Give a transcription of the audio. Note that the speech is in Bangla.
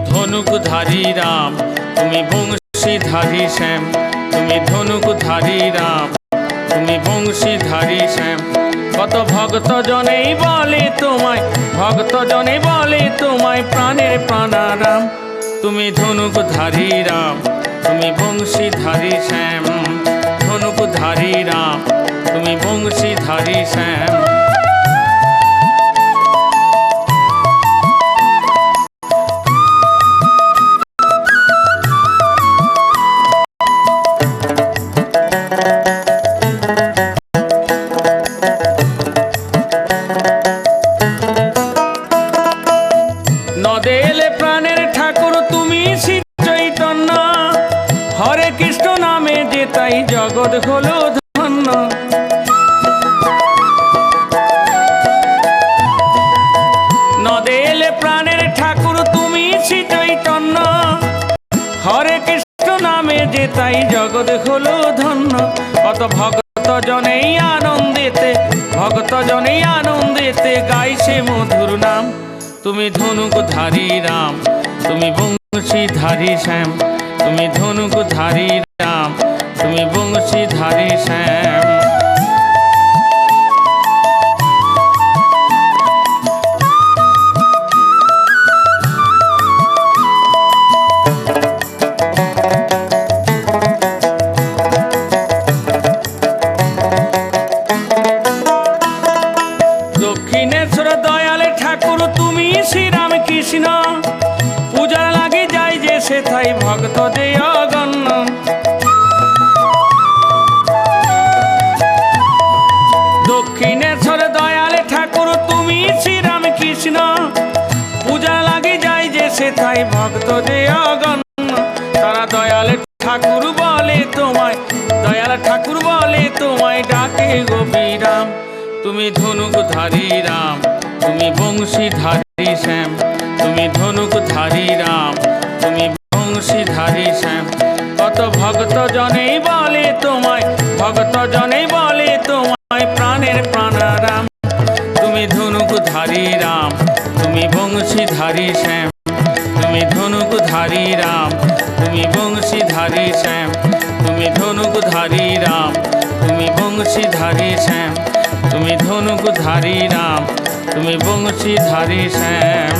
ধনুকধারী রাম তুমি বংশীধারী শ্যাম, তুমি ধনুকধারী রাম তুমি বংশীধারী শ্যাম। কত ভক্ত জনেই বলে তোমায়, ভক্ত জনে বলে তোমায় প্রাণের প্রাণারাম। তুমি ধনুকধারী রাম তুমি বংশীধারী শ্যাম, ধনুকধারী রাম তুমি বংশীধারী শ্যাম। নদেলে প্রাণের ঠাকুর তুমি শ্রী চৈতন্য, হরে কৃষ্ণ নামে যে তাই জগৎ হলো ধন্য। নদেলে প্রাণের ঠাকুর তুমি শ্রী চৈতন্য, হরে কৃষ্ণ নামে যে তাই জগৎ হলো ধন্য। কত ভক্ত জনেই আনন্দেতে, ভক্ত জনেই আনন্দেতে গাইছে মধুর নাম। তুমি ধনুকধারী রাম তুমি বংশীধারী শ্যাম, তুমি ধনুকধারী রাম তুমি বংশীধারী শ্যাম। দক্ষিণেশ্বর দয়ালে ঠাকুর তুমি শ্রীরাম কৃষ্ণ, পূজার লাগে যায় যে সেথায় ভক্ত যে অগণ্য। দক্ষিণেশ্বর দয়ালে ঠাকুর তুমি শ্রীরাম কৃষ্ণ, পূজা লাগে যায় যে সেথায় ভক্ত যে অগণ্য। তারা দয়ালে ঠাকুর বলে তোমায়, দয়াল ঠাকুর বলে তোমায় ডাকে গোপীরাম। তুমি ধনুকধারী রাম তুমি বংশীধারী শ্যাম, তুমি ধনুকধারী রাম তুমি বংশীধারী শ্যাম। কত ভক্ত জনেই বলে তোমায়, ভক্ত জনেই বলে তোমায় প্রাণের প্রাণারাম। তুমি ধনুকধারী রাম তুমি বংশীধারী শ্যাম, তুমি ধনুকধারী রাম তুমি বংশীধারী শ্যাম, তুমি ধনুকধারী রাম তুমি বংশীধারী শ্যাম, তুমি ধনুকধারী রাম তুমি বংশীধারী শ্যাম।